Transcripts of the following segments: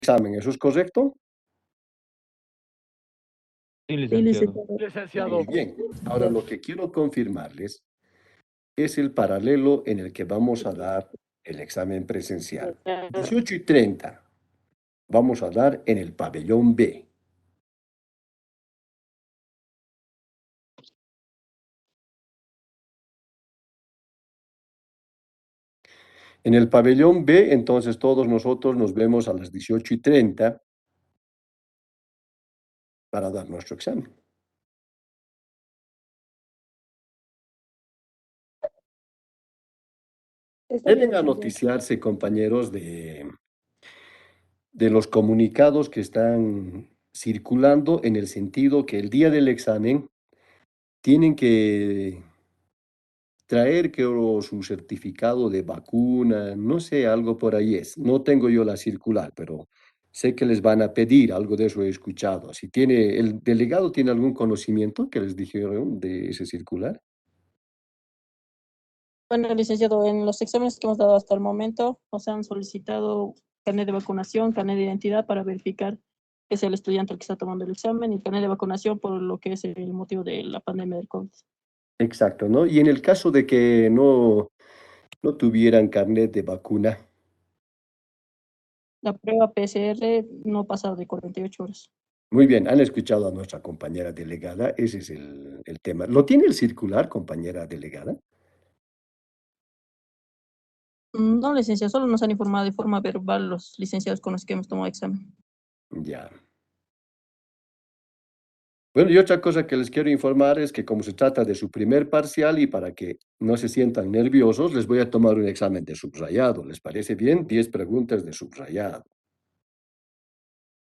examen, ¿eso es correcto? Sí, Sí, licenciado. licenciado. Licenciado. Muy bien. Ahora lo que quiero confirmarles es el paralelo en el que vamos a dar el examen presencial. 18:30 vamos a dar en el pabellón B. En el pabellón B, entonces todos nosotros nos vemos a las 18:30 para dar nuestro examen. Está bien, Deben licenciado. anoticiarse, compañeros, de los comunicados que están circulando en el sentido que el día del examen tienen que traer que o su certificado de vacuna, no sé, algo por ahí es. No tengo yo la circular, pero sé que les van a pedir, algo de eso he escuchado. Si tiene, el delegado tiene algún conocimiento que les dijeron de ese circular. Bueno, licenciado, en los exámenes que hemos dado hasta el momento nos han solicitado carnet de vacunación, carnet de identidad para verificar que es el estudiante el que está tomando el examen y carnet de vacunación por lo que es el motivo de la pandemia del COVID. Exacto, ¿no? Y en el caso de que no tuvieran carnet de vacuna, La prueba PCR no pasa de 48 horas. muy bien, han escuchado a nuestra compañera delegada, ese es el tema. ¿Lo tiene el circular, compañera delegada? No, licenciado, solo nos han informado de forma verbal los licenciados con los que hemos tomado examen. Ya. Bueno, y otra cosa que les quiero informar es que como se trata de su primer parcial y para que no se sientan nerviosos, les voy a tomar un examen de subrayado. ¿Les parece bien? 10 preguntas de subrayado.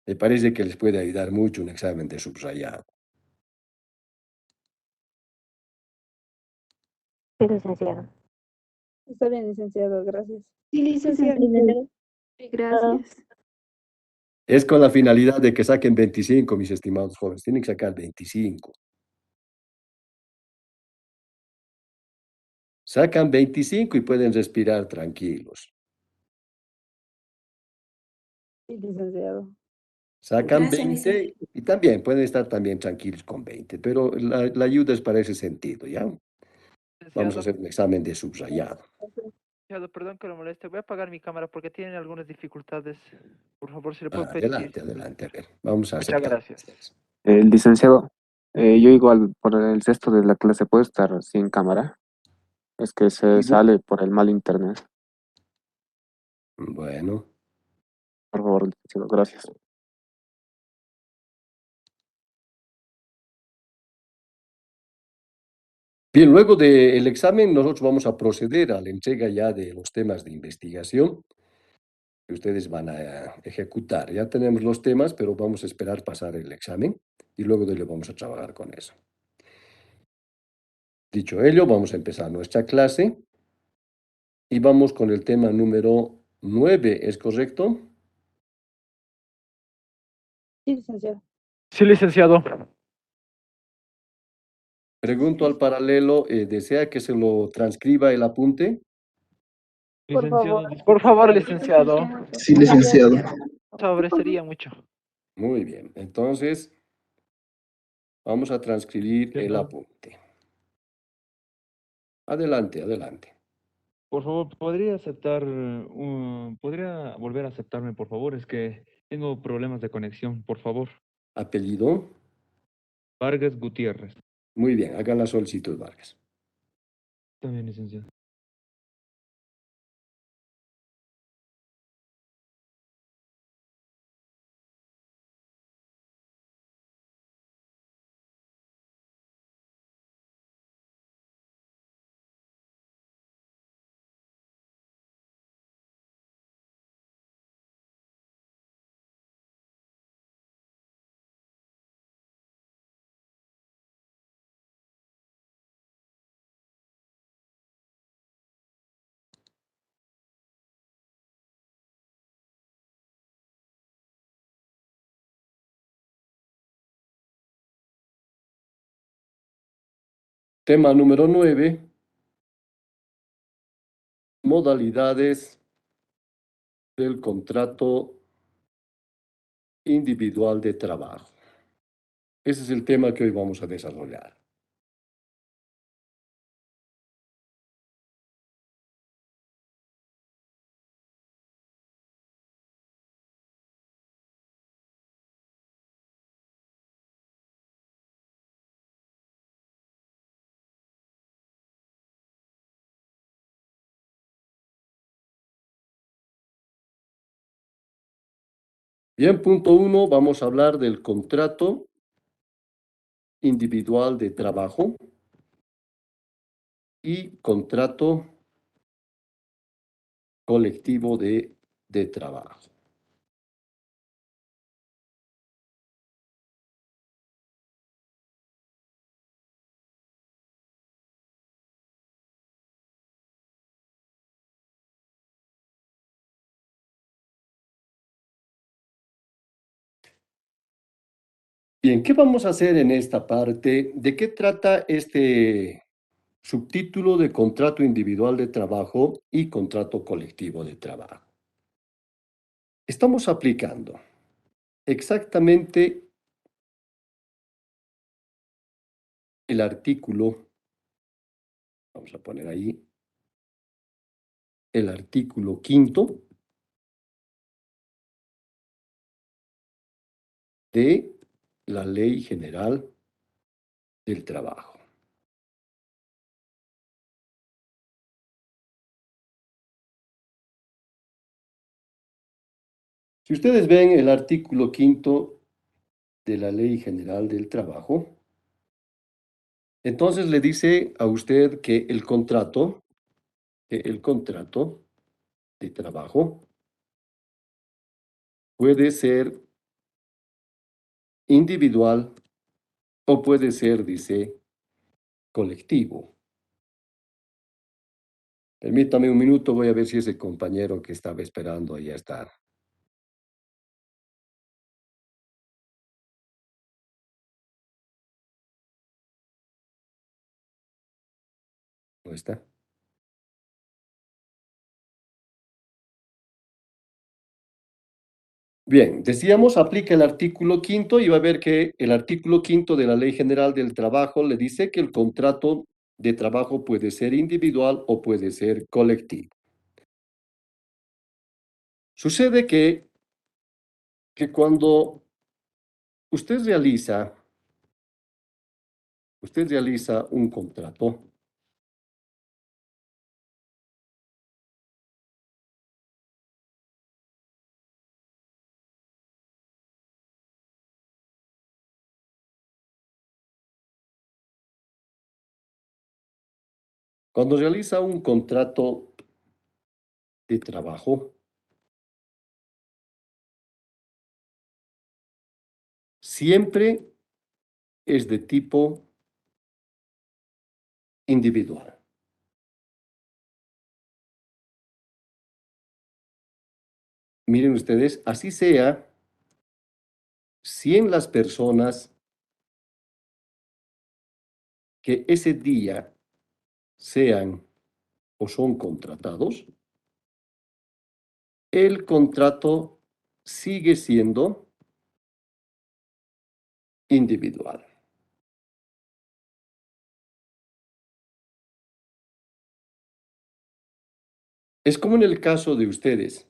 Me parece que les puede ayudar mucho un examen de subrayado. Sí, licenciado. Está bien, licenciado, gracias. Sí, licenciado. Sí, gracias. Es con la finalidad de que saquen 25, mis estimados jóvenes. Tienen que sacar 25. Sacan 25 y pueden respirar tranquilos. Sí, licenciado. Sacan Gracias, 20 y también pueden estar también tranquilos con 20, pero la ayuda es para ese sentido, ¿ya? Vamos a Licenciado, hacer un examen de subrayado. licenciado, perdón que lo moleste. Voy a apagar mi cámara porque tienen algunas dificultades. Por favor, si le puedo pedir 10 Adelante, adelante. A segunditos. ver, vamos a Muchas aceptar. gracias. Licenciado, yo igual por el resto de la clase puedo estar sin cámara. Es que se sale por el mal internet. Bueno, Por favor, licenciado, gracias. bien, luego del examen nosotros vamos a proceder a la entrega ya de los temas de investigación que ustedes van a ejecutar. Ya tenemos los temas, pero vamos a esperar pasar el examen y luego de ello vamos a trabajar con eso. Dicho ello, vamos a empezar nuestra clase y vamos con el tema número 9, ¿es correcto? Sí, licenciado. Sí, licenciado. Pregunto al paralelo, ¿desea que se lo transcriba el apunte? Por favor. Por favor, licenciado. Sí, licenciado. Favorecería mucho. Muy bien, entonces vamos a transcribir el apunte. Adelante, adelante. Por favor, ¿podría volver a aceptarme, por favor? Es que tengo problemas de conexión, por favor. ¿Apellido? Vargas Gutiérrez. Muy bien, haga la solicitud, Vargas. También, licenciado. Tema número 9. Modalidades del contrato individual de trabajo. Ese es el tema que hoy vamos a desarrollar. Bien, punto 1, vamos a hablar del contrato individual de trabajo y contrato colectivo de trabajo. Bien, ¿qué vamos a hacer en esta parte? ¿De qué trata este subtítulo de contrato individual de trabajo y contrato colectivo de trabajo? Estamos aplicando exactamente el artículo, vamos a poner ahí, el artículo 5º de la Ley General del Trabajo. Si ustedes ven el artículo 5º de la Ley General del Trabajo, entonces le dice a usted que el contrato de trabajo puede ser individual o puede ser, dice, colectivo. Permítame un minuto, voy a ver si ese compañero que estaba esperando ya está. ¿No está? Bien, decíamos, aplica el artículo 5º y va a ver que el artículo 5º de la Ley General del Trabajo le dice que el contrato de trabajo puede ser individual o puede ser colectivo. Sucede que cuando usted realiza un contrato, cuando realiza un contrato de trabajo, siempre es de tipo individual. Miren ustedes, así sea, 100 las personas que ese día sean o son contratados, el contrato sigue siendo individual. Es como en el caso de ustedes.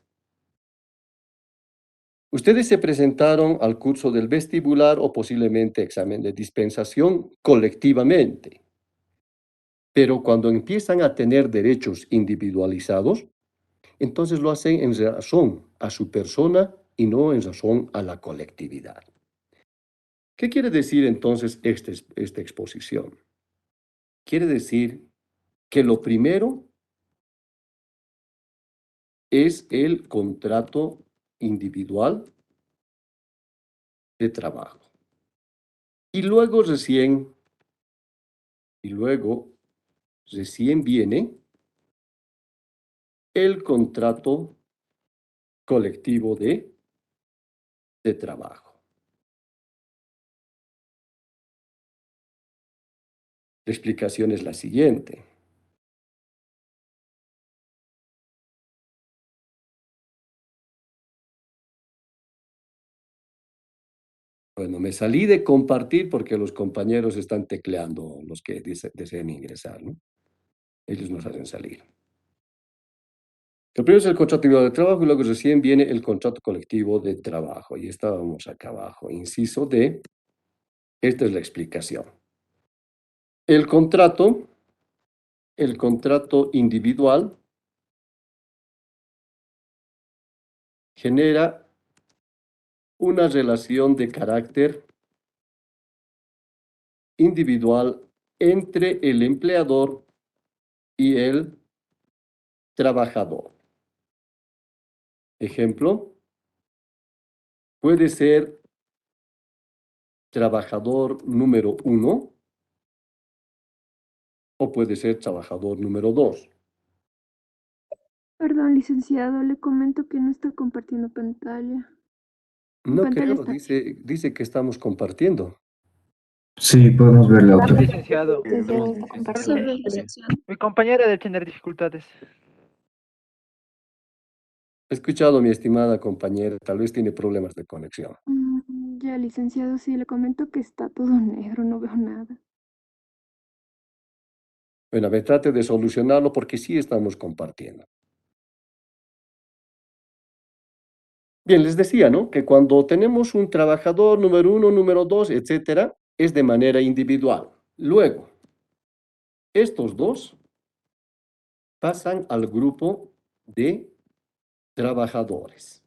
Ustedes se presentaron al curso del vestibular o posiblemente examen de dispensación colectivamente, pero cuando empiezan a tener derechos individualizados, entonces lo hacen en razón a su persona y no en razón a la colectividad. ¿Qué quiere decir entonces esta exposición? Quiere decir que lo primero es el contrato individual de trabajo. Y luego recién viene el contrato colectivo de trabajo. La explicación es la siguiente. Bueno, me salí de compartir porque los compañeros están tecleando, los que deseen ingresar, ¿no? Ellos nos hacen salir. El primero es el contrato individual de trabajo y luego recién viene el contrato colectivo de trabajo. Y estábamos acá abajo. Inciso D. Esta es la explicación. El contrato individual genera una relación de carácter individual entre el empleador y el trabajador. Ejemplo, puede ser trabajador número 1 o puede ser trabajador número 2. Perdón, licenciado, le comento que no está compartiendo pantalla. Mi No pantalla creo, está. dice que estamos compartiendo. Sí, podemos ver la otra. Licenciado. Licenciado, está compartiendo. Mi compañera debe tener dificultades. He escuchado, mi estimada compañera, tal vez tiene problemas de conexión. Ya, licenciado, sí, le comento que está todo negro, no veo nada. Bueno, a ver, trate de solucionarlo porque sí estamos compartiendo. Bien, les decía, ¿no? Que cuando tenemos un trabajador número 1, número 2, etcétera, es de manera individual. Luego, estos dos pasan al grupo de trabajadores.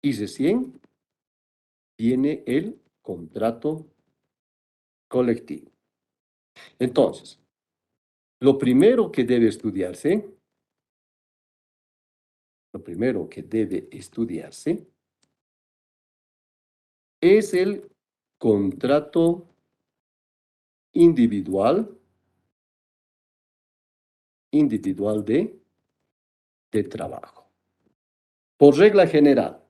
Y recién viene el contrato colectivo. Entonces, lo primero que debe estudiarse, es el contrato individual de trabajo. Por regla general,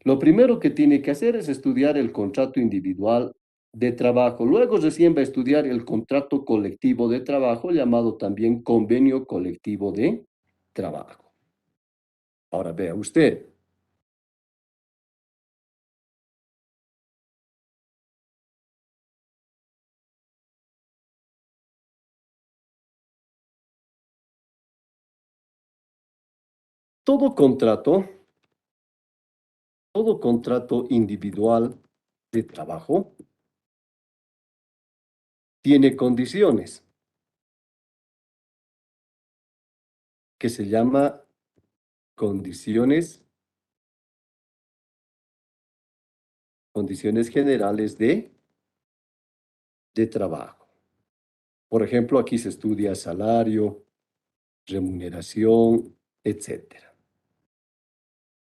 lo primero que tiene que hacer es estudiar el contrato individual de trabajo. Luego recién va a estudiar el contrato colectivo de trabajo, llamado también convenio colectivo de trabajo. Ahora vea usted. Todo contrato individual de trabajo tiene condiciones que se llama condiciones generales de trabajo. Por ejemplo, aquí se estudia salario, remuneración, etcétera.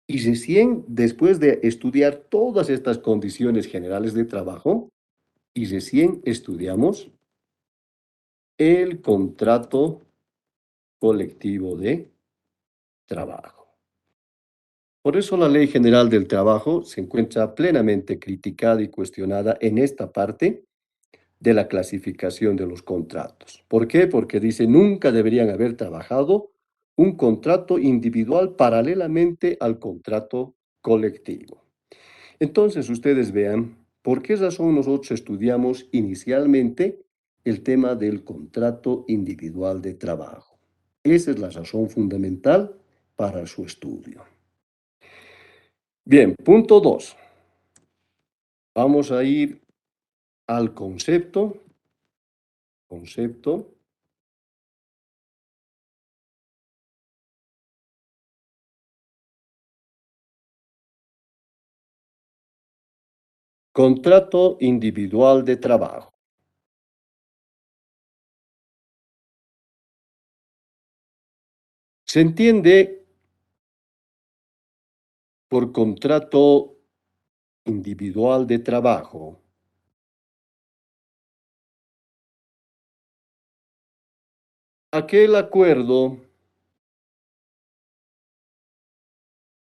Y recién después de estudiar todas estas condiciones generales de trabajo, y recién estudiamos el contrato colectivo de trabajo. Por eso la Ley General del Trabajo se encuentra plenamente criticada y cuestionada en esta parte de la clasificación de los contratos. ¿Por qué? Porque dice nunca deberían haber trabajado un contrato individual paralelamente al contrato colectivo. Entonces ustedes vean por qué razón nosotros estudiamos inicialmente el tema del contrato individual de trabajo. Esa es la razón fundamental para su estudio. Bien, punto 2. Vamos a ir al concepto. Contrato individual de trabajo. Se entiende por contrato individual de trabajo aquel acuerdo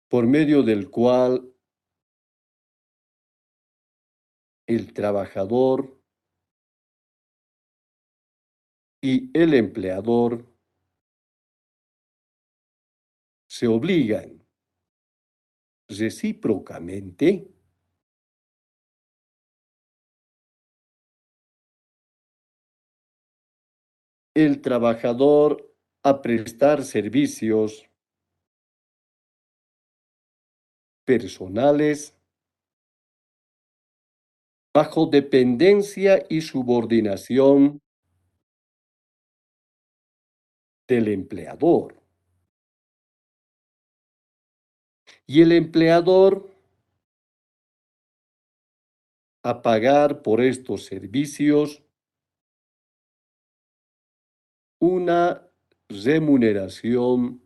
por medio del cual el trabajador y el empleador se obligan recíprocamente el trabajador a prestar servicios personales bajo dependencia y subordinación del empleador. Y el empleador a pagar por estos servicios una remuneración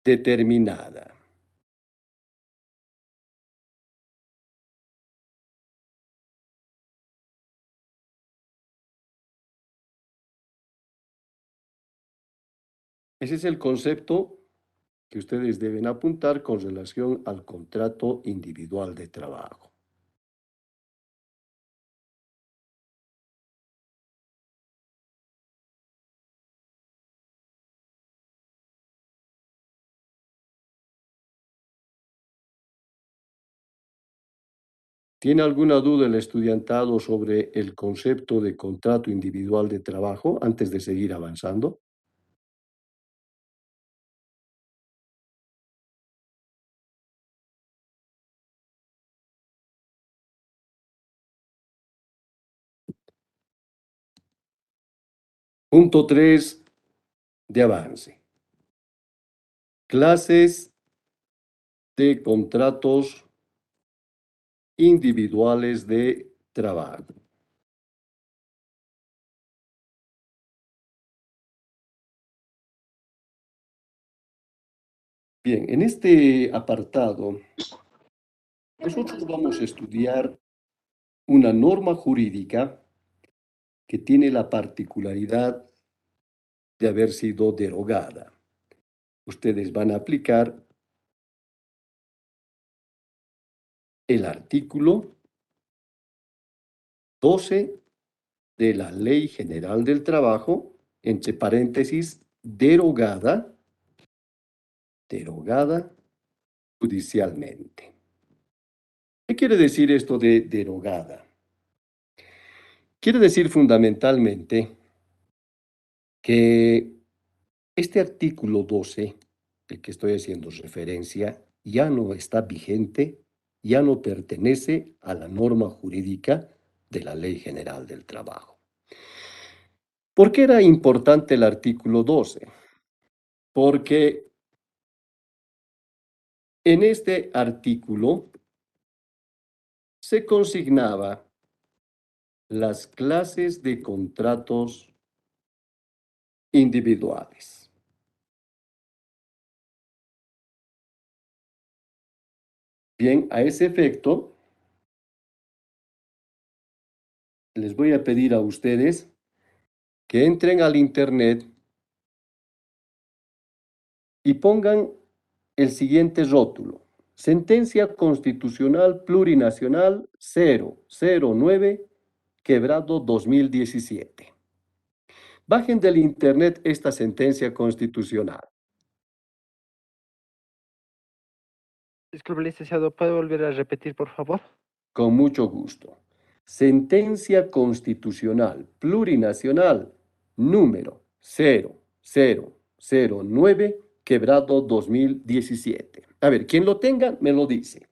determinada. Ese es el concepto que ustedes deben apuntar con relación al contrato individual de trabajo. ¿Tiene alguna duda el estudiantado sobre el concepto de contrato individual de trabajo antes de seguir avanzando? Punto 3 de avance. Clases de contratos individuales de trabajo. Bien, en este apartado, nosotros vamos a estudiar una norma jurídica que tiene la particularidad de haber sido derogada. Ustedes van a aplicar el artículo 12 de la Ley General del Trabajo, entre paréntesis, derogada judicialmente. ¿Qué quiere decir esto de derogada? Quiere decir fundamentalmente que este artículo 12, del que estoy haciendo referencia, ya no está vigente, ya no pertenece a la norma jurídica de la Ley General del Trabajo. ¿Por qué era importante el artículo 12? Porque en este artículo se consignaba las clases de contratos individuales. Bien, a ese efecto, les voy a pedir a ustedes que entren al Internet y pongan el siguiente rótulo: Sentencia Constitucional Plurinacional 009, quebrado 2017. Bajen del Internet esta sentencia constitucional. Disculpe, licenciado, ¿puede volver a repetir, por favor? Con mucho gusto. Sentencia Constitucional Plurinacional número 0009, quebrado 2017. A ver, quien lo tenga, me lo dice.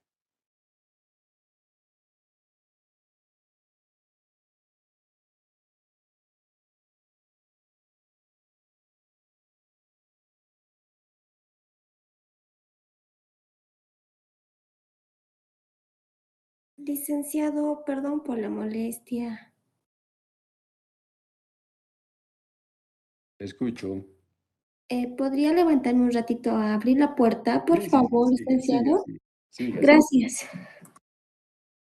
Licenciado, perdón por la molestia. Escucho. ¿Podría levantarme un ratito a abrir la puerta, por Sí, sí, sí, favor, siga, siga, licenciado? siga, siga, siga. Gracias.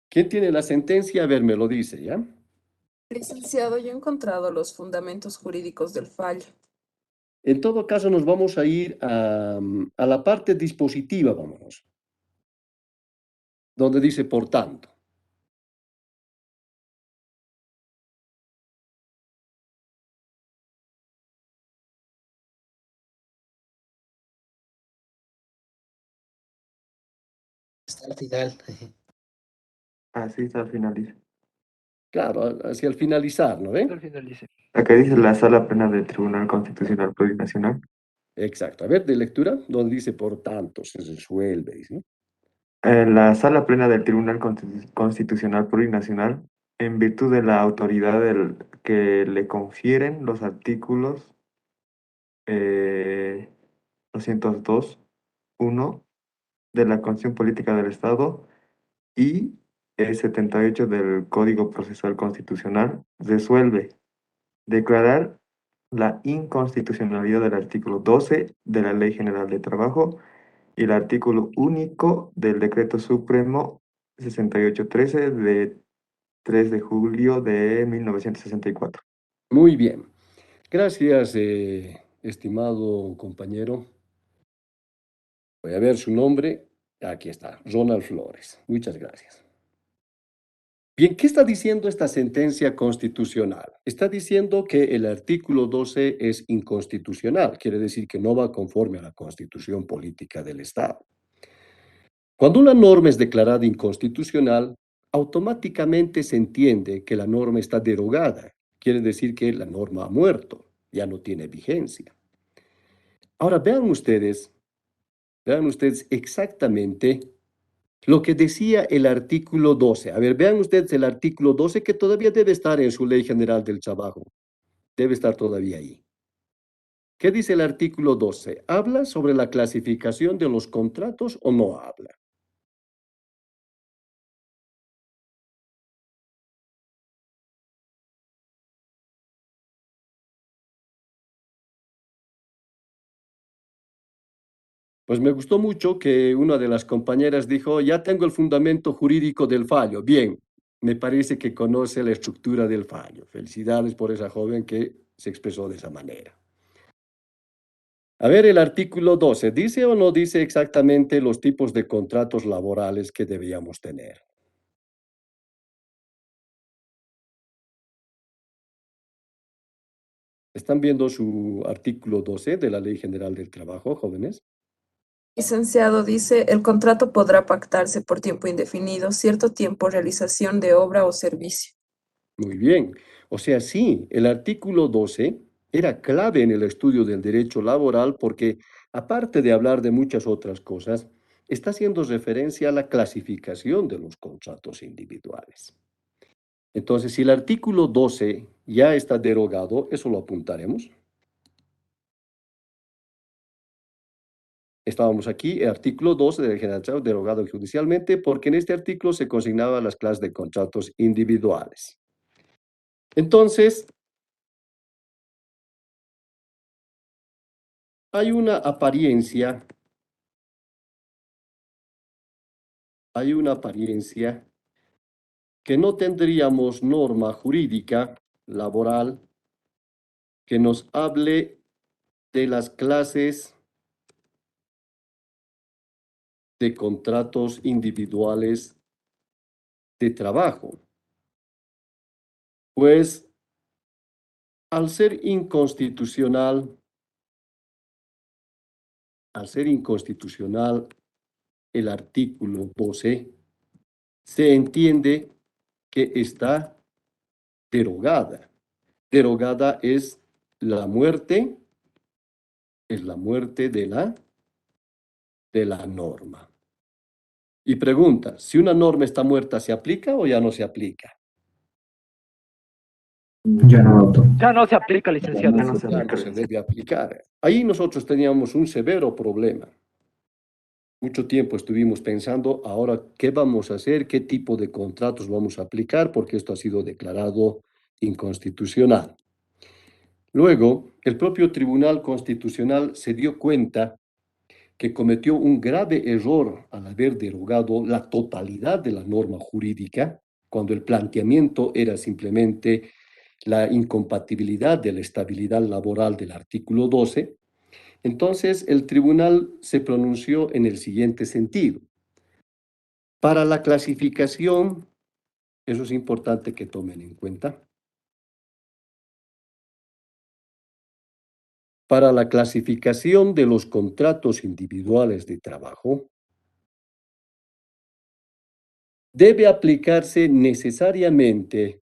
¿Quién tiene la sentencia? A ver, me lo dice, ¿ya? Licenciado, yo he encontrado los fundamentos jurídicos del fallo. En todo caso, nos vamos a ir a la parte dispositiva, vámonos, donde dice por tanto. Está al final. Así está al final, dice. Claro, hacia el finalizar, ¿no ven? Al finalice. Acá dice la Sala Plena del Tribunal Constitucional Plurinacional. Exacto. A ver, de lectura, donde dice por tanto, se resuelve, dice. La Sala Plena del Tribunal Constitucional Plurinacional, en virtud de la autoridad que le confieren los artículos 202.1 de la Constitución Política del Estado y el 78 del Código Procesal Constitucional, resuelve declarar la inconstitucionalidad del artículo 12 de la Ley General de Trabajo y el artículo único del Decreto Supremo 6813 de 3 de julio de 1964. Muy bien. Gracias, estimado compañero. Voy a ver su nombre. Aquí está, Ronald Flores. Muchas gracias. Bien, ¿qué está diciendo esta sentencia constitucional? Está diciendo que el artículo 12 es inconstitucional, quiere decir que no va conforme a la Constitución Política del Estado. Cuando una norma es declarada inconstitucional, automáticamente se entiende que la norma está derogada, quiere decir que la norma ha muerto, ya no tiene vigencia. Ahora vean ustedes exactamente lo que decía el artículo 12. A ver, vean ustedes el artículo 12 que todavía debe estar en su Ley General del Trabajo. Debe estar todavía ahí. ¿Qué dice el artículo 12? ¿Habla sobre la clasificación de los contratos o no habla? Pues me gustó mucho que una de las compañeras dijo, ya tengo el fundamento jurídico del fallo. Bien, me parece que conoce la estructura del fallo. Felicidades por esa joven que se expresó de esa manera. A ver, el artículo 12, ¿dice o no dice exactamente los tipos de contratos laborales que debíamos tener? ¿Están viendo su artículo 12 de la Ley General del Trabajo, jóvenes? Licenciado dice, el contrato podrá pactarse por tiempo indefinido, cierto tiempo realización de obra o servicio. Muy bien. O sea, sí, el artículo 12 era clave en el estudio del derecho laboral porque, aparte de hablar de muchas otras cosas, está haciendo referencia a la clasificación de los contratos individuales. Entonces, si el artículo 12 ya está derogado, eso lo apuntaremos. Estábamos aquí, el artículo 12 de la General derogado judicialmente porque en este artículo se consignaban las clases de contratos individuales. Entonces, hay una apariencia que no tendríamos norma jurídica laboral que nos hable de las clases de contratos individuales de trabajo. Pues, al ser inconstitucional el artículo 12, se entiende que está derogada. Derogada es la muerte de la norma. Y pregunta, si una norma está muerta, ¿se aplica o ya no se aplica? Ya no, doctor. Ya no se aplica, licenciado. Ya no se Ya aplica. no se debe aplicar. Ahí nosotros teníamos un severo problema. Mucho tiempo estuvimos pensando, ahora, ¿qué vamos a hacer? ¿Qué tipo de contratos vamos a aplicar? Porque esto ha sido declarado inconstitucional. Luego, el propio Tribunal Constitucional se dio cuenta que cometió un grave error al haber derogado la totalidad de la norma jurídica, cuando el planteamiento era simplemente la incompatibilidad de la estabilidad laboral del artículo 12. Entonces, el tribunal se pronunció en el siguiente sentido. Para la clasificación, eso es importante que tomen en cuenta, para la clasificación de los contratos individuales de trabajo, debe aplicarse necesariamente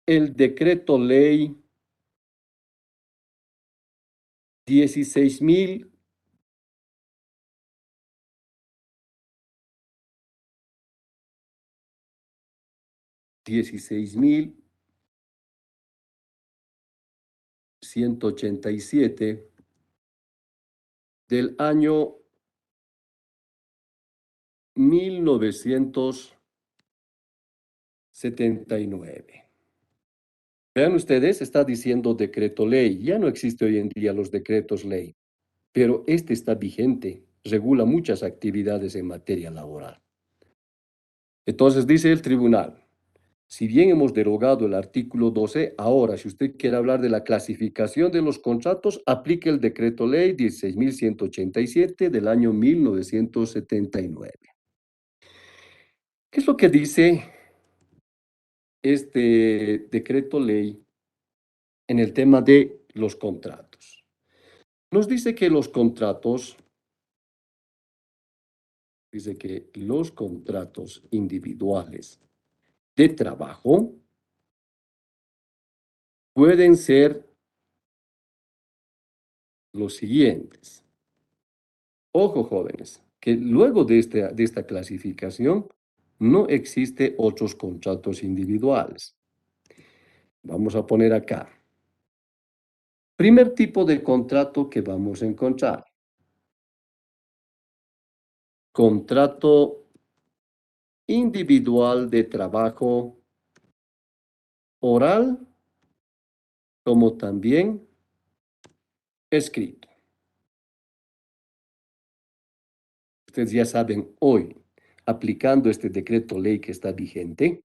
el decreto ley 16.000 16.187 del año 1979. Vean ustedes, está diciendo decreto ley. Ya no existe hoy en día los decretos ley, pero este está vigente, regula muchas actividades en materia laboral. Entonces dice el tribunal, si bien hemos derogado el artículo 12, ahora si usted quiere hablar de la clasificación de los contratos, aplique el decreto ley 16.187 del año 1979. ¿Qué es lo que dice este decreto ley en el tema de los contratos? Nos dice que los contratos individuales de trabajo pueden ser los siguientes. Ojo, jóvenes, que luego de esta clasificación no existe otros contratos individuales. Vamos a poner acá. Primer tipo de contrato que vamos a encontrar. Contrato individual de trabajo oral como también escrito. Ustedes ya saben hoy, aplicando este decreto ley que está vigente,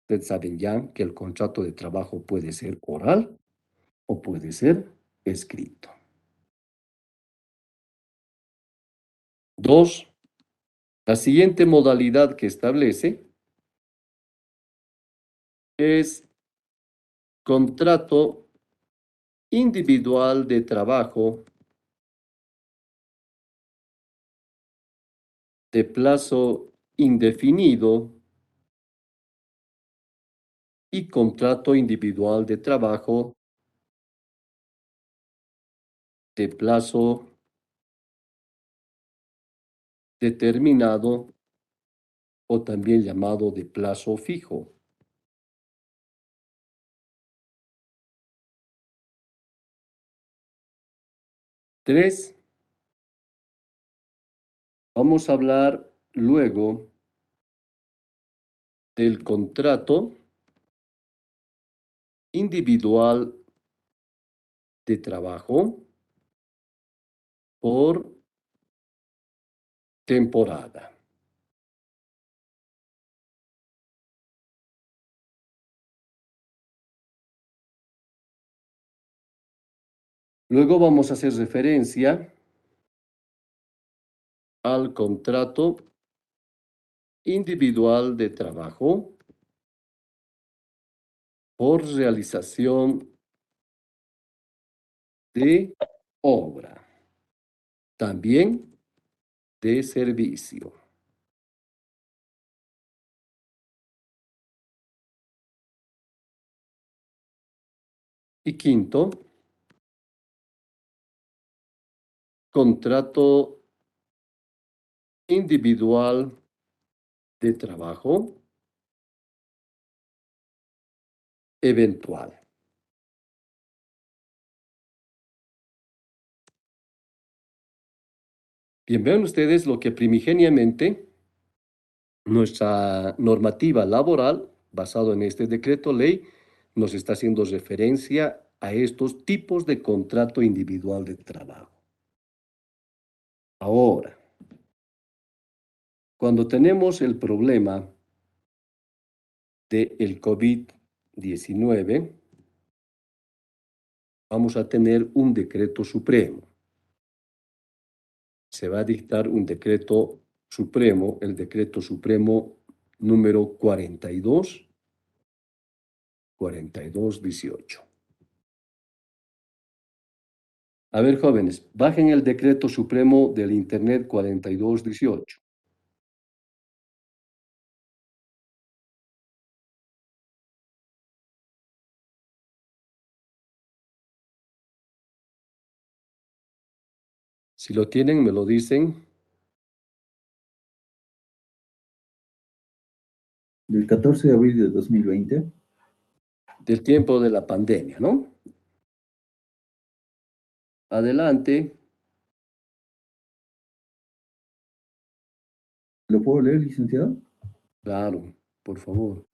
ustedes saben ya que el contrato de trabajo puede ser oral o puede ser escrito. 2. La siguiente modalidad que establece es contrato individual de trabajo de plazo indefinido y contrato individual de trabajo de plazo determinado o también llamado de plazo fijo. Tres, vamos a hablar luego del contrato individual de trabajo por temporada. Luego vamos a hacer referencia al contrato individual de trabajo por realización de obra, también de servicio. Y quinto, contrato individual de trabajo eventual. Bien, vean ustedes lo que primigeniamente nuestra normativa laboral, basado en este decreto ley, nos está haciendo referencia a estos tipos de contrato individual de trabajo. Ahora, cuando tenemos el problema del COVID-19, vamos a tener un decreto supremo. Se va a dictar un decreto supremo, el decreto supremo número 4218. A ver, jóvenes, bajen el decreto supremo del Internet 4218. Si lo tienen, me lo dicen. Del 14 de abril de 2020. Del tiempo de la pandemia, ¿no? Adelante. ¿Lo puedo leer, licenciado? Claro, por favor.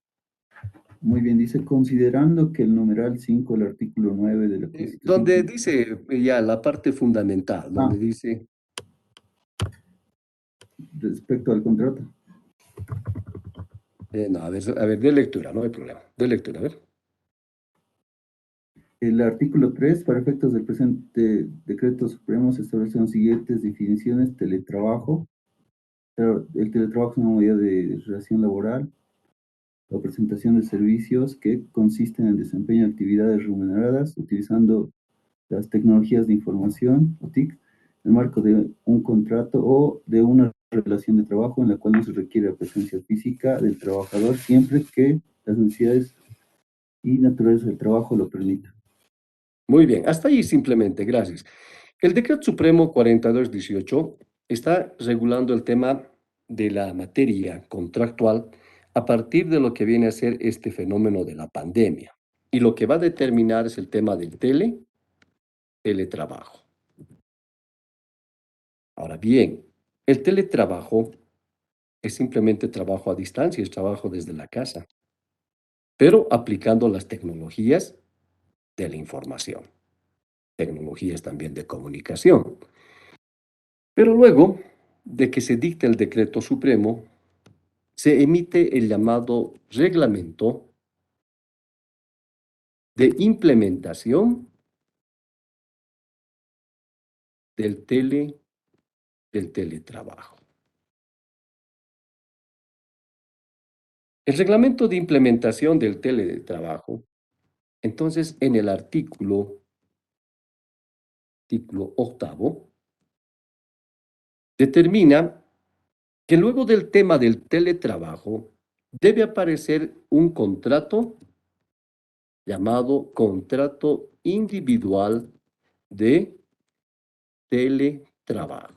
Muy bien, dice, considerando que el numeral 5 del artículo 9 de la Constitución, Donde dice ya la parte fundamental, donde Ah. dice, respecto al contrato, no, a ver, de lectura, no hay problema. De lectura, a ver. el artículo 3, para efectos del presente decreto supremo, se establecen las siguientes definiciones: teletrabajo. El teletrabajo es una modalidad de relación laboral o presentación de servicios que consisten en el desempeño de actividades remuneradas utilizando las tecnologías de información, o TIC, en el marco de un contrato o de una relación de trabajo en la cual no se requiere la presencia física del trabajador siempre que las necesidades y naturaleza del trabajo lo permitan. Muy bien, hasta ahí simplemente, gracias. El Decreto Supremo 4218 está regulando el tema de la materia contractual a partir de lo que viene a ser este fenómeno de la pandemia. Y lo que va a determinar es el tema del teletrabajo. Ahora bien, el teletrabajo es simplemente trabajo a distancia, es trabajo desde la casa, pero aplicando las tecnologías de la información, tecnologías también de comunicación. Pero luego de que se dicte el decreto supremo, se emite el llamado reglamento de implementación del del teletrabajo. El reglamento de implementación del teletrabajo, entonces en el artículo octavo, determina que luego del tema del teletrabajo debe aparecer un contrato llamado contrato individual de teletrabajo.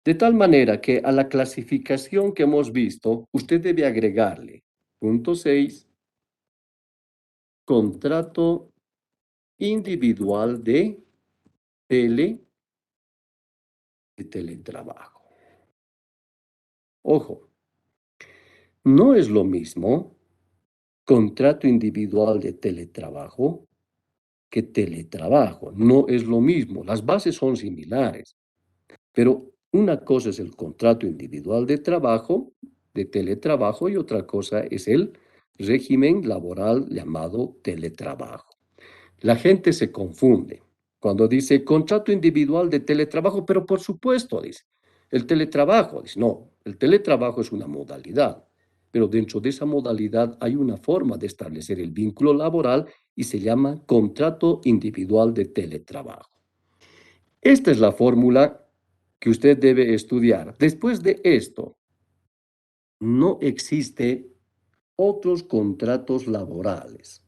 De tal manera que a la clasificación que hemos visto, usted debe agregarle, punto 6, contrato individual de teletrabajo. Ojo, no es lo mismo contrato individual de teletrabajo que teletrabajo. No es lo mismo. Las bases son similares, pero una cosa es el contrato individual de trabajo, de teletrabajo, y otra cosa es el régimen laboral llamado teletrabajo. La gente se confunde cuando dice contrato individual de teletrabajo, pero por supuesto, dice, el teletrabajo, dice, no, el teletrabajo es una modalidad, pero dentro de esa modalidad hay una forma de establecer el vínculo laboral y se llama contrato individual de teletrabajo. Esta es la fórmula que usted debe estudiar. Después de esto, no existe otros contratos laborales.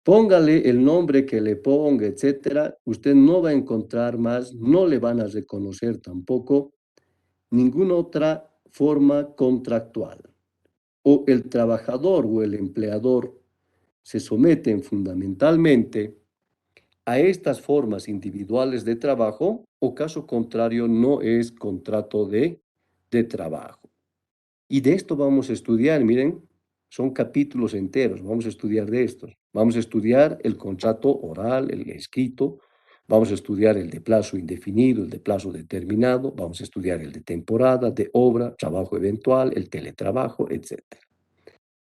Póngale el nombre que le ponga, etcétera, usted no va a encontrar más, no le van a reconocer tampoco ninguna otra forma contractual. O el trabajador o el empleador se someten fundamentalmente a estas formas individuales de trabajo, o caso contrario no es contrato de trabajo. Y de esto vamos a estudiar, miren, son capítulos enteros, vamos a estudiar de esto. Vamos a estudiar el contrato oral, el escrito, vamos a estudiar el de plazo indefinido, el de plazo determinado, vamos a estudiar el de temporada, de obra, trabajo eventual, el teletrabajo, etc.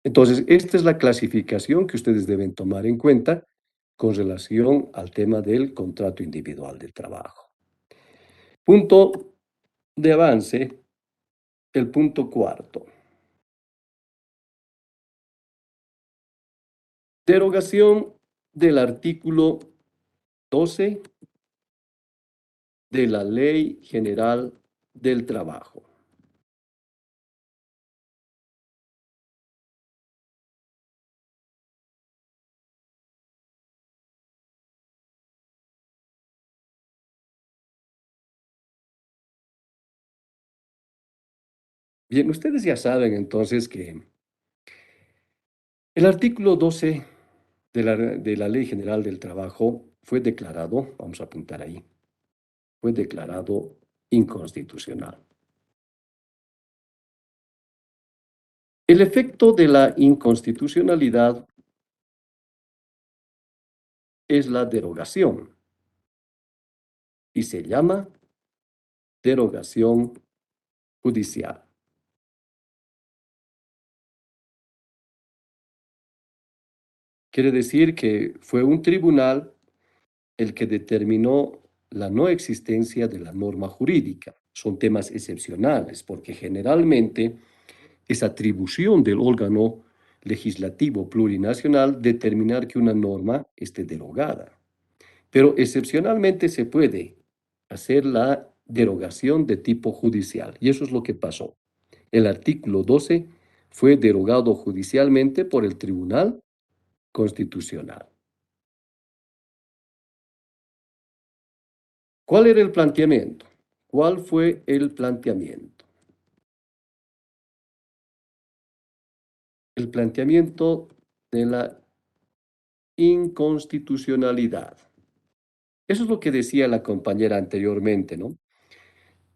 Entonces, esta es la clasificación que ustedes deben tomar en cuenta con relación al tema del contrato individual de trabajo. Punto de avance, el punto cuarto. Derogación del artículo 12 de la Ley General del Trabajo. Bien, ustedes ya saben entonces que el artículo 12 de la Ley General del Trabajo fue declarado, vamos a apuntar ahí, fue declarado inconstitucional. El efecto de la inconstitucionalidad es la derogación y se llama derogación judicial. Quiere decir que fue un tribunal el que determinó la no existencia de la norma jurídica. Son temas excepcionales porque generalmente es atribución del órgano legislativo plurinacional determinar que una norma esté derogada. Pero excepcionalmente se puede hacer la derogación de tipo judicial y eso es lo que pasó. El artículo 12 fue derogado judicialmente por el Tribunal Constitucional. ¿Cuál era el planteamiento? ¿Cuál fue el planteamiento? El planteamiento de la inconstitucionalidad. Eso es lo que decía la compañera anteriormente, ¿no?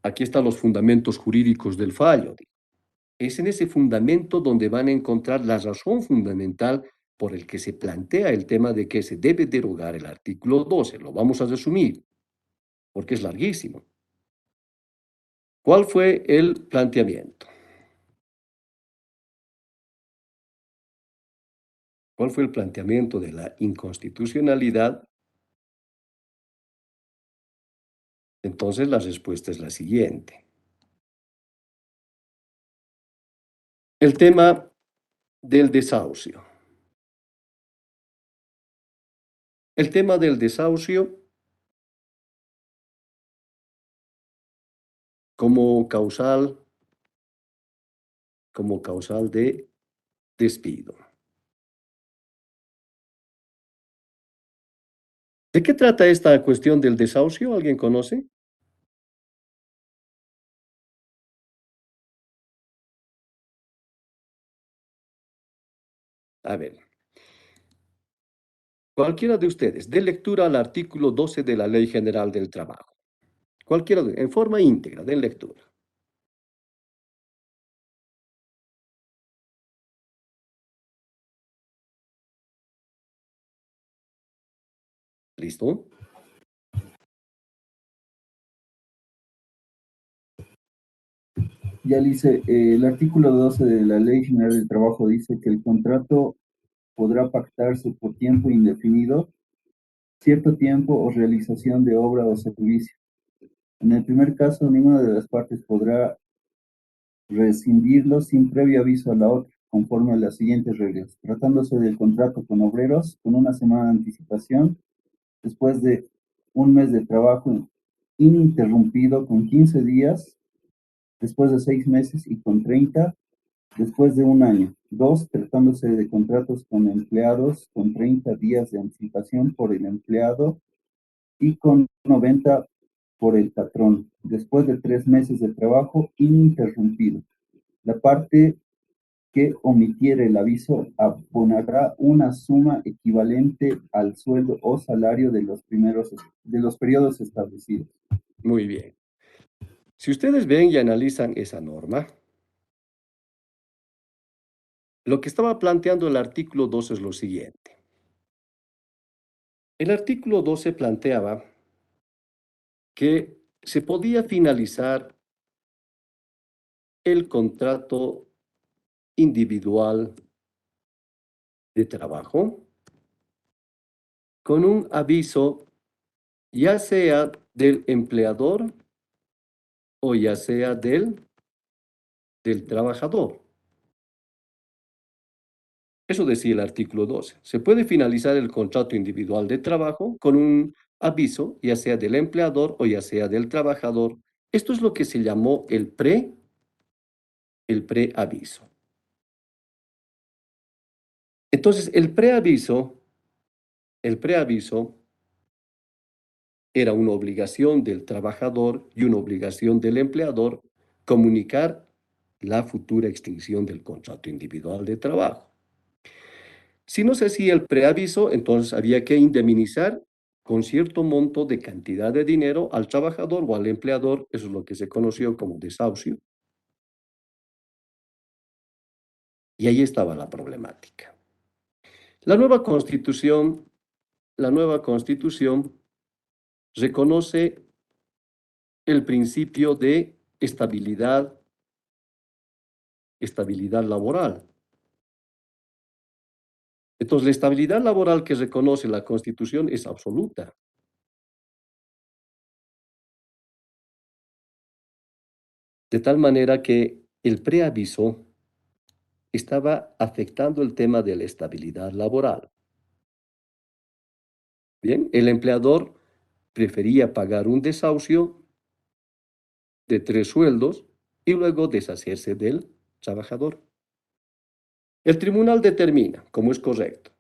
Aquí están los fundamentos jurídicos del fallo. Es en ese fundamento donde van a encontrar la razón fundamental por el que se plantea el tema de que se debe derogar el artículo 12. Lo vamos a resumir, porque es larguísimo. ¿Cuál fue el planteamiento? ¿Cuál fue el planteamiento de la inconstitucionalidad? Entonces la respuesta es la siguiente. El tema del desahucio. El tema del desahucio como causal de despido. ¿De qué trata esta cuestión del desahucio? ¿Alguien conoce? A ver, cualquiera de ustedes, dé lectura al artículo 12 de la Ley General del Trabajo. Cualquiera, en forma íntegra, den lectura. ¿Listo? Ya dice, el artículo 12 de la Ley General del Trabajo dice que el contrato podrá pactarse por tiempo indefinido, cierto tiempo o realización de obra o servicio. En el primer caso, ninguna de las partes podrá rescindirlo sin previo aviso a la otra, conforme a las siguientes reglas. Tratándose del contrato con obreros, con una semana de anticipación, después de un mes de trabajo ininterrumpido con 15 días, después de 6 meses y con 30, después de un año. 2, tratándose de contratos con empleados con 30 días de anticipación por el empleado y con 90 por el patrón, después de 3 meses de trabajo ininterrumpido. La parte que omitiere el aviso abonará una suma equivalente al sueldo o salario de los periodos establecidos. Muy bien. Si ustedes ven y analizan esa norma, lo que estaba planteando el artículo 12 es lo siguiente. El artículo 12 planteaba que se podía finalizar el contrato individual de trabajo con un aviso ya sea del empleador o ya sea del trabajador. Eso decía el artículo 12. Se puede finalizar el contrato individual de trabajo con un aviso, ya sea del empleador o ya sea del trabajador. Esto es lo que se llamó el preaviso. Entonces, el preaviso era una obligación del trabajador y una obligación del empleador comunicar la futura extinción del contrato individual de trabajo. Si no se hacía el preaviso, entonces había que indemnizar con cierto monto de cantidad de dinero al trabajador o al empleador, eso es lo que se conoció como desahucio. Y ahí estaba la problemática. La nueva constitución reconoce el principio de estabilidad laboral. Entonces, la estabilidad laboral que reconoce la Constitución es absoluta. De tal manera que el preaviso estaba afectando el tema de la estabilidad laboral. Bien, el empleador prefería pagar un desahucio de 3 sueldos y luego deshacerse del trabajador. El tribunal determina, como es correcto,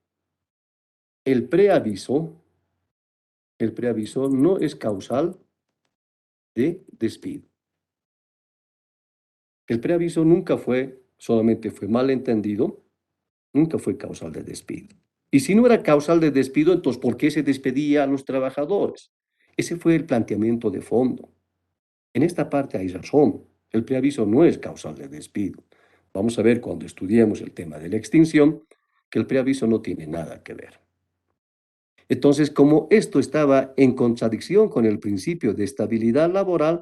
el preaviso no es causal de despido. El preaviso solamente fue malentendido, nunca fue causal de despido. Y si no era causal de despido, entonces, ¿por qué se despedía a los trabajadores? Ese fue el planteamiento de fondo. En esta parte hay razón. El preaviso no es causal de despido. Vamos a ver cuando estudiemos el tema de la extinción que el preaviso no tiene nada que ver. Entonces, como esto estaba en contradicción con el principio de estabilidad laboral,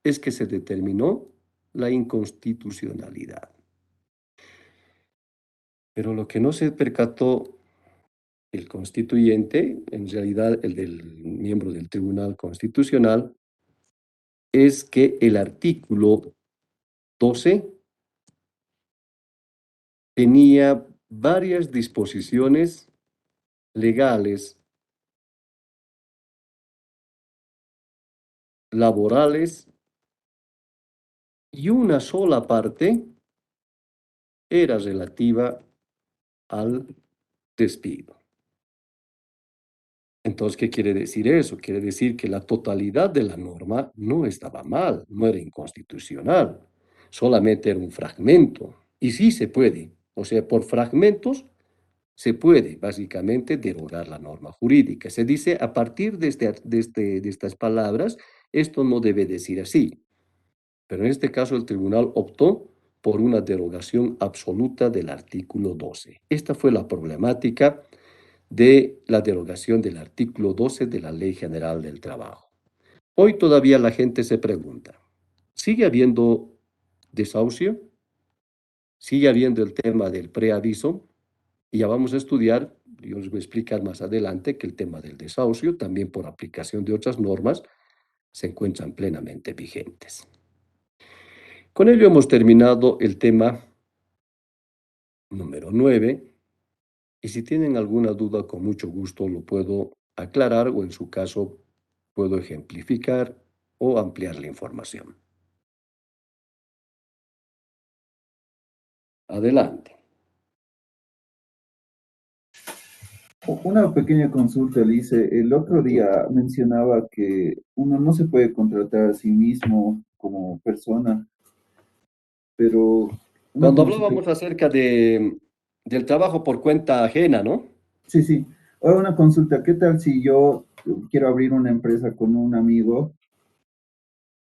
es que se determinó la inconstitucionalidad. Pero lo que no se percató el constituyente, en realidad el del miembro del Tribunal Constitucional, es que el artículo 12 tenía varias disposiciones legales, laborales, y una sola parte era relativa al despido. Entonces, ¿qué quiere decir eso? Quiere decir que la totalidad de la norma no estaba mal, no era inconstitucional, solamente era un fragmento. Y sí se puede, o sea, por fragmentos se puede básicamente derogar la norma jurídica. Se dice, a partir de estas palabras, esto no debe decir así. Pero en este caso el tribunal optó por una derogación absoluta del artículo 12. Esta fue la problemática de la derogación del artículo 12 de la Ley General del Trabajo. Hoy todavía la gente se pregunta, ¿sigue habiendo desahucio? ¿Sigue habiendo el tema del preaviso? Y ya vamos a estudiar, yo les voy a explicar más adelante, que el tema del desahucio, también por aplicación de otras normas, se encuentran plenamente vigentes. Con ello hemos terminado el tema número 9. Y si tienen alguna duda, con mucho gusto lo puedo aclarar o en su caso puedo ejemplificar o ampliar la información. Adelante. Una pequeña consulta, Lice. El otro día mencionaba que uno no se puede contratar a sí mismo como persona, pero una Cuando consulta. hablábamos acerca del trabajo por cuenta ajena, ¿no? Sí, sí. Ahora una consulta, ¿qué tal si yo quiero abrir una empresa con un amigo?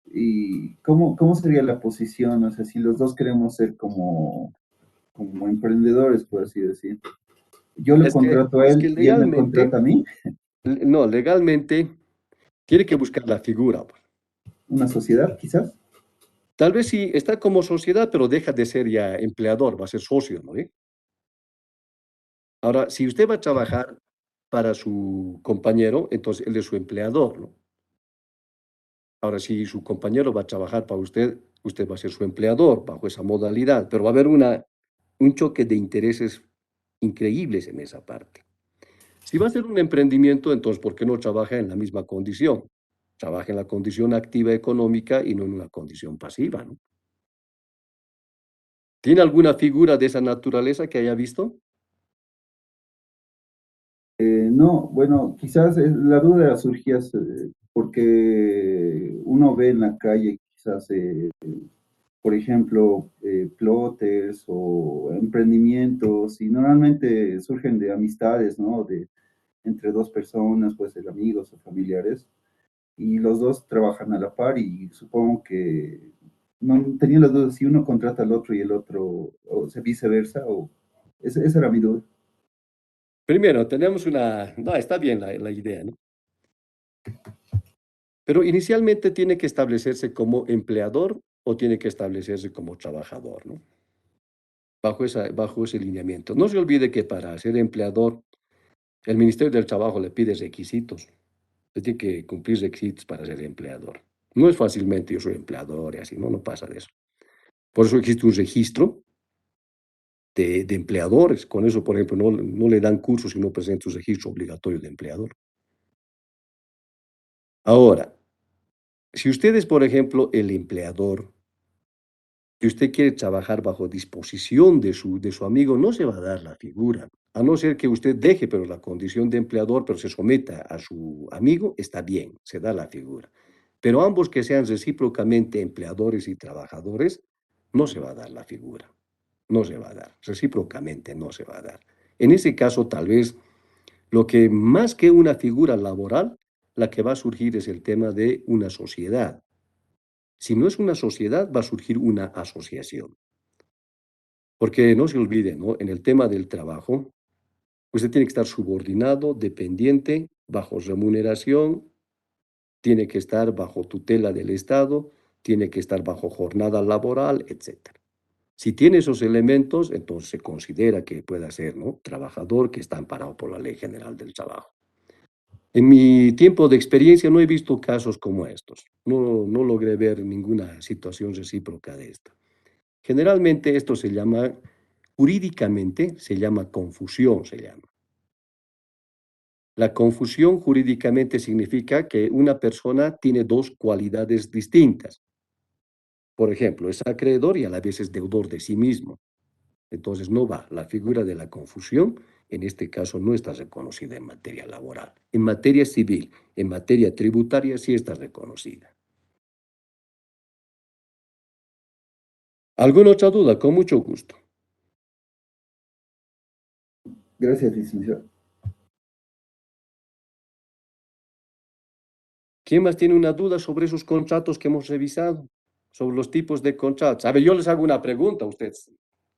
¿Y cómo sería la posición? O sea, si los dos queremos ser como emprendedores, por así decir. Yo le contrato a Es que él y él me legalmente, contrata a mí. no, legalmente tiene que buscar la figura. Una sociedad, quizás. Tal vez sí está como sociedad, pero deja de ser ya empleador, va a ser socio, ¿no? Ahora, si usted va a trabajar para su compañero, entonces él es su empleador, ¿no? Ahora, si su compañero va a trabajar para usted, usted va a ser su empleador bajo esa modalidad, pero va a haber un choque de intereses increíbles en esa parte. Si va a ser un emprendimiento, entonces, ¿por qué no trabaja en la misma condición? Trabaja en la condición activa económica y no en una condición pasiva, ¿no? ¿Tiene alguna figura de esa naturaleza que haya visto? No, bueno, quizás la duda surgía porque uno ve en la calle quizás por ejemplo, plotters o emprendimientos, y normalmente surgen de amistades, ¿no? Entre dos personas, puede ser amigos o familiares, y los dos trabajan a la par y supongo que no tenía la duda si uno contrata al otro y el otro, o sea, viceversa, o esa era mi duda. Primero, tenemos una... No, está bien la idea, ¿no? Pero inicialmente tiene que establecerse como empleador o tiene que establecerse como trabajador, ¿no? Bajo ese lineamiento. No se olvide que para ser empleador, el Ministerio del Trabajo le pide requisitos. Usted tiene que cumplir requisitos para ser empleador. No es fácilmente yo soy empleador y así, no, no pasa de eso. Por eso existe un registro de empleadores. Con eso, por ejemplo, no le dan cursos si no presenta su registro obligatorio de empleador. Ahora, si usted es, por ejemplo, el empleador y usted quiere trabajar bajo disposición de su amigo, no se va a dar la figura. A no ser que usted deje, pero la condición de empleador, pero se someta a su amigo, está bien, se da la figura. Pero ambos que sean recíprocamente empleadores y trabajadores, no se va a dar la figura. No se va a dar. Recíprocamente no se va a dar. En ese caso, tal vez, lo que más que una figura laboral, la que va a surgir es el tema de una sociedad. Si no es una sociedad, va a surgir una asociación. Porque no se olvide, ¿no? En el tema del trabajo, usted tiene que estar subordinado, dependiente, bajo remuneración, tiene que estar bajo tutela del Estado, tiene que estar bajo jornada laboral, etc. Si tiene esos elementos, entonces se considera que pueda ser, ¿no? Trabajador que está amparado por la Ley General del Trabajo. En mi tiempo de experiencia no he visto casos como estos. No logré ver ninguna situación recíproca de esta. Generalmente esto se llama, jurídicamente, se llama confusión, se llama. La confusión jurídicamente significa que una persona tiene dos cualidades distintas. Por ejemplo, es acreedor y a la vez es deudor de sí mismo. Entonces no va. La figura de la confusión, en este caso, no está reconocida en materia laboral. En materia civil, en materia tributaria, sí está reconocida. ¿Alguna otra duda? Con mucho gusto. Gracias, licenciado. ¿Quién más tiene una duda sobre esos contratos que hemos revisado? Sobre los tipos de contratos. A ver, yo les hago una pregunta a ustedes.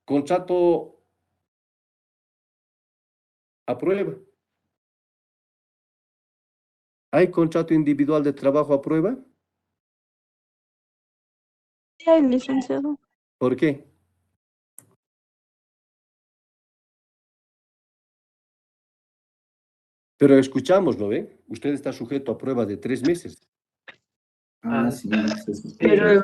¿Contrato a prueba? ¿Hay contrato individual de trabajo a prueba? Sí, hay, licenciado. ¿Por qué? Pero escuchamos, ¿no ve? Usted está sujeto a prueba de 3 meses. Sí, sí. Pero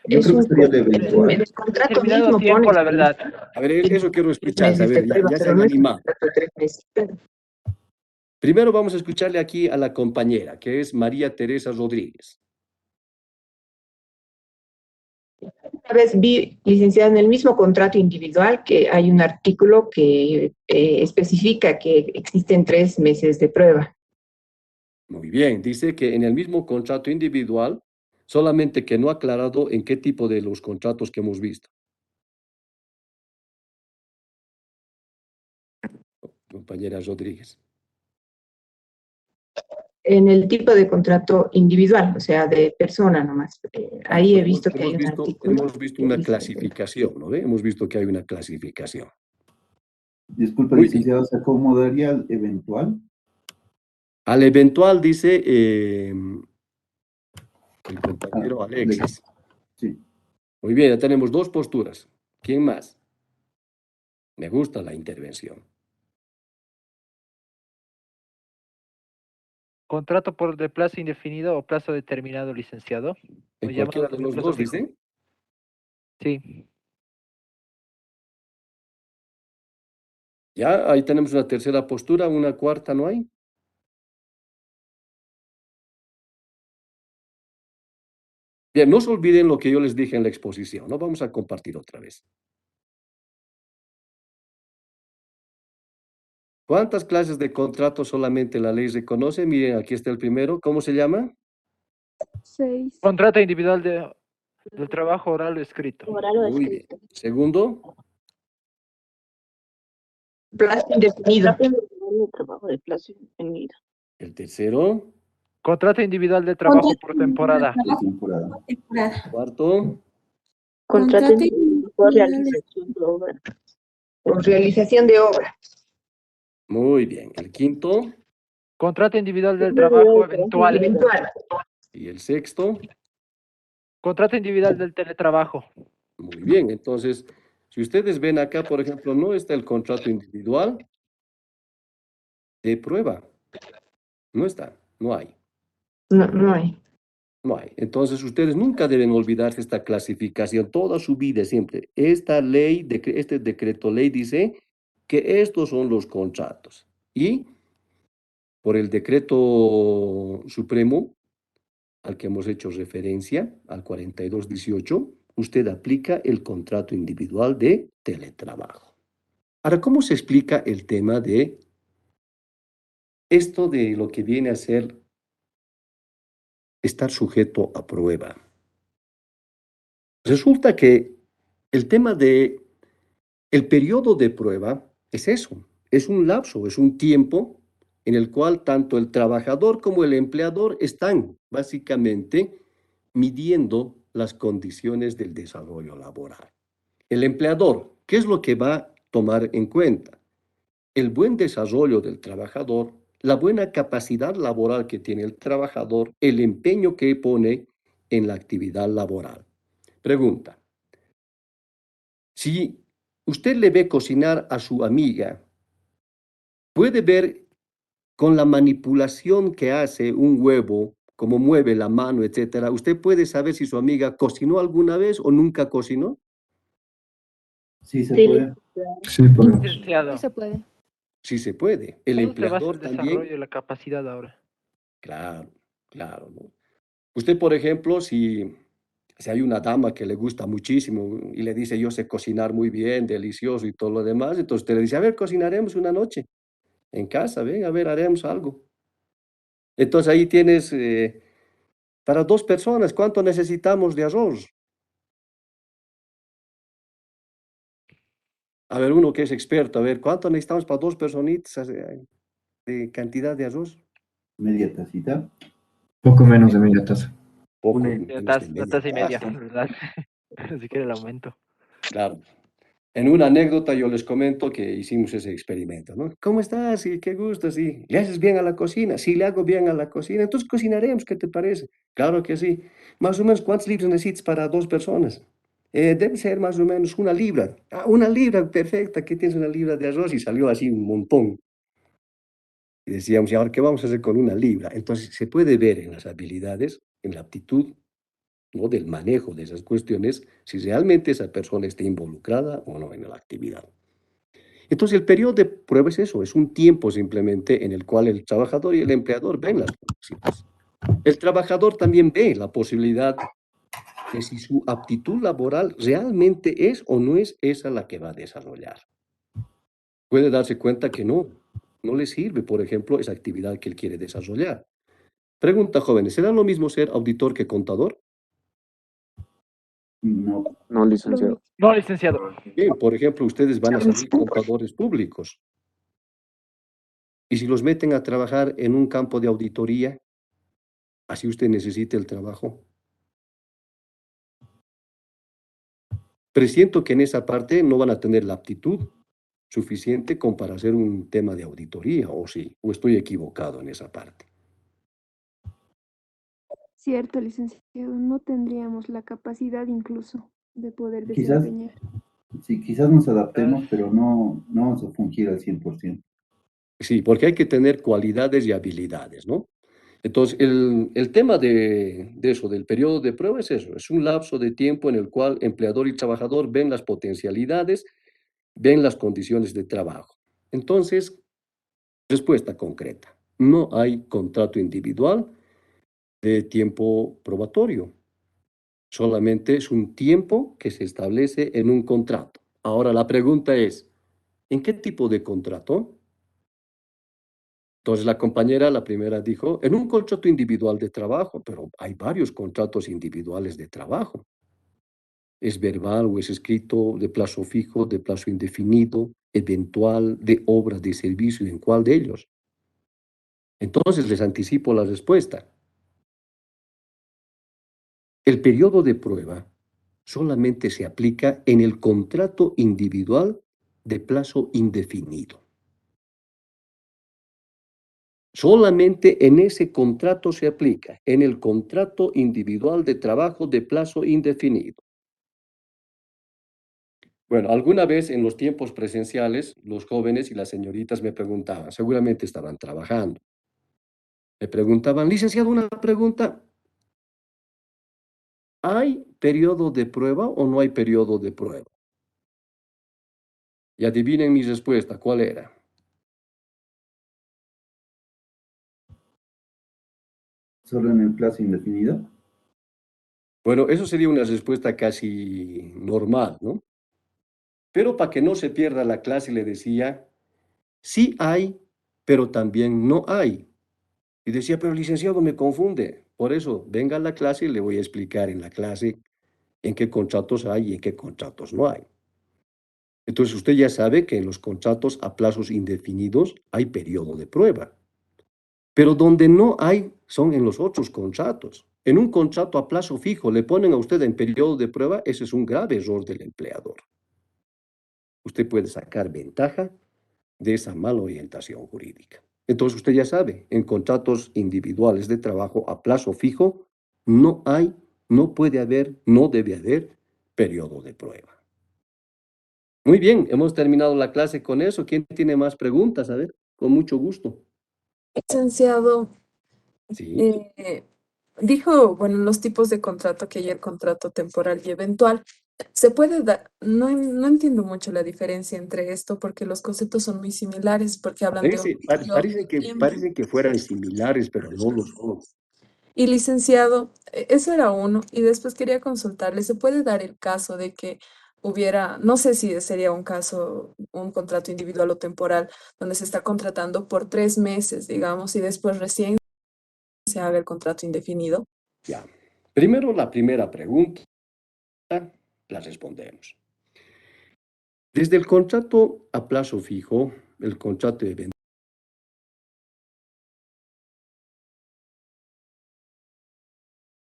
Yo es creo que un, sería de en eventual. el contrato Terminado mismo tiempo, pone la verdad. A ver, eso quiero tres escuchar. A meses ver, de prueba, ya se pero han no es un animado. contrato de 3 meses. Primero vamos a escucharle aquí a la compañera, que es María Teresa Rodríguez. Una vez vi, licenciada, en el mismo contrato individual que hay un artículo que especifica que existen 3 meses de prueba. Muy bien, dice que en el mismo contrato individual, solamente que no ha aclarado en qué tipo de los contratos que hemos visto. Compañera Rodríguez. En el tipo de contrato individual, o sea, de persona nomás. Ahí he visto que hay un artículo. Hemos visto que una dice- clasificación, ¿no ve? Hemos visto que hay una clasificación. Disculpa, Muy bien. licenciado, ¿se acomodaría al eventual? Al eventual dice el compañero Alexis. Sí. Muy bien, ya tenemos dos posturas. ¿Quién más? Me gusta la intervención. Contrato por de plazo indefinido o plazo determinado, licenciado. En O cualquiera llamado de los plazo dos, fijo. dice. Sí. Ya, ahí tenemos una tercera postura, una cuarta, ¿no hay? Bien, no se olviden lo que yo les dije en la exposición, ¿no? Vamos a compartir otra vez. ¿Cuántas clases de contrato solamente la ley reconoce? Miren, aquí está el primero. ¿Cómo se llama? 6. Contrato individual de Del trabajo oral o escrito. Oral o Muy bien. escrito. Segundo, Plazo indefinido. De trabajo de plazo indefinido. el tercero, Contrato individual de trabajo Contrato por temporada. Por temporada. por temporada. cuarto, Contrato Contrato individual por individual de realización de obra. Por realización de obra. muy bien. El quinto Contrato individual del trabajo eventual. Eventual. y el sexto. Contrato individual del teletrabajo. Muy bien. Entonces, si ustedes ven acá, por ejemplo, no está el contrato individual de prueba. No está, no hay. No, no hay. No hay. Entonces, ustedes nunca deben olvidarse esta clasificación, toda su vida siempre. Esta ley, este decreto ley dice que estos son los contratos. Y por el decreto supremo al que hemos hecho referencia, al 4218, usted aplica el contrato individual de teletrabajo. Ahora, ¿cómo se explica el tema de esto de lo que viene a ser estar sujeto a prueba? Resulta que el tema de el periodo de prueba es eso, es un lapso, es un tiempo en el cual tanto el trabajador como el empleador están básicamente midiendo las condiciones del desarrollo laboral. El empleador, ¿qué es lo que va a tomar en cuenta? El buen desarrollo del trabajador, la buena capacidad laboral que tiene el trabajador, el empeño que pone en la actividad laboral. Pregunta, si usted le ve cocinar a su amiga, puede ver con la manipulación que hace un huevo, cómo mueve la mano, etcétera, ¿usted puede saber si su amiga cocinó alguna vez o nunca cocinó? Sí, se Sí, puede. Sí, podemos. Licenciado. Sí se puede. Sí se puede. El ¿Cómo se basa empleador el desarrollo también. y la capacidad ahora? Claro, claro, ¿no? Usted, por ejemplo, si hay una dama que le gusta muchísimo y le dice, yo sé cocinar muy bien, delicioso y todo lo demás, entonces usted le dice, a ver, cocinaremos una noche en casa, ven, a ver, haremos algo. Entonces ahí tienes, para dos personas, ¿cuánto necesitamos de arroz? A ver, uno que es experto, a ver, ¿cuánto necesitamos para dos personitas de cantidad de arroz? Media tacita. Poco menos de media taza. Poco Una, menos de Una media taza y media, taza. ¿verdad? Si quiere el aumento. Claro. En una anécdota yo les comento que hicimos ese experimento, ¿no? ¿Cómo estás? Y qué gusto, sí. ¿Le haces bien a la cocina? Sí, le hago bien a la cocina. Entonces cocinaremos, ¿qué te parece? Claro que sí. Más o menos, ¿cuántos libras necesitas para dos personas? Debe ser más o menos 1 libra. Ah, 1 libra, perfecta. ¿Qué tienes 1 libra de arroz? Y salió así un montón. Y decíamos, ¿y ahora qué vamos a hacer con 1 libra? Entonces se puede ver en las habilidades, en la aptitud, ¿no? Del manejo de esas cuestiones, si realmente esa persona está involucrada o no en la actividad. Entonces, el periodo de prueba es eso, es un tiempo simplemente en el cual el trabajador y el empleador ven las condiciones. El trabajador también ve la posibilidad de si su aptitud laboral realmente es o no es esa la que va a desarrollar. Puede darse cuenta que no le sirve, por ejemplo, esa actividad que él quiere desarrollar. Pregunta, jóvenes, ¿será lo mismo ser auditor que contador? No. No, licenciado. No, licenciado. Bien, por ejemplo, ustedes van a salir contadores públicos. Y si los meten a trabajar en un campo de auditoría, así usted necesita el trabajo. Presiento que en esa parte no van a tener la aptitud suficiente como para hacer un tema de auditoría, o sí, o estoy equivocado en esa parte. Cierto, licenciado, no tendríamos la capacidad incluso de poder Quizás, desempeñar. sí, quizás nos adaptemos, pero no vamos a fungir al 100%. Sí, porque hay que tener cualidades y habilidades, ¿no? Entonces, el tema de eso, del periodo de prueba es eso, es un lapso de tiempo en el cual empleador y trabajador ven las potencialidades, ven las condiciones de trabajo. Entonces, respuesta concreta, no hay contrato individual de tiempo probatorio, solamente es un tiempo que se establece en un contrato. Ahora, la pregunta es, ¿en qué tipo de contrato? Entonces la compañera, la primera, dijo, en un contrato individual de trabajo, pero hay varios contratos individuales de trabajo. ¿Es verbal o es escrito, de plazo fijo, de plazo indefinido, eventual, de obra, de servicio? ¿En cuál de ellos? Entonces les anticipo la respuesta. El periodo de prueba solamente se aplica en el contrato individual de plazo indefinido. Solamente en ese contrato se aplica, en el contrato individual de trabajo de plazo indefinido. Bueno, alguna vez en los tiempos presenciales, los jóvenes y las señoritas me preguntaban, seguramente estaban trabajando. Me preguntaban, licenciado, una pregunta. ¿Hay periodo de prueba o no hay periodo de prueba? Y adivinen mi respuesta, ¿cuál era? ¿Solo en el plazo indefinido? Bueno, eso sería una respuesta casi normal, ¿no? Pero para que no se pierda la clase le decía, sí hay, pero también no hay. Y decía, pero licenciado, me confunde. Por eso, venga a la clase y le voy a explicar en la clase en qué contratos hay y en qué contratos no hay. Entonces, usted ya sabe que en los contratos a plazos indefinidos hay periodo de prueba. Pero donde no hay son en los otros contratos. En un contrato a plazo fijo le ponen a usted en periodo de prueba, ese es un grave error del empleador. Usted puede sacar ventaja de esa mala orientación jurídica. Entonces usted ya sabe, en contratos individuales de trabajo a plazo fijo no hay, no puede haber, no debe haber periodo de prueba. Muy bien, hemos terminado la clase con eso. ¿Quién tiene más preguntas? A ver, con mucho gusto. Licenciado, Sí. dijo, bueno, los tipos de contrato que hay el contrato temporal y eventual. Se puede dar, no entiendo mucho la diferencia entre esto porque los conceptos son muy similares porque hablan de un periodo de tiempo. Parecen que fueran similares, pero no lo son. Y licenciado, eso era uno. Y después quería consultarle, ¿se puede dar el caso de que hubiera, no sé si sería un caso, un contrato individual o temporal, donde se está contratando por 3 meses, digamos, y después recién se haga el contrato indefinido? Ya. Primero, la primera pregunta, la respondemos. Desde el contrato a plazo fijo, el contrato de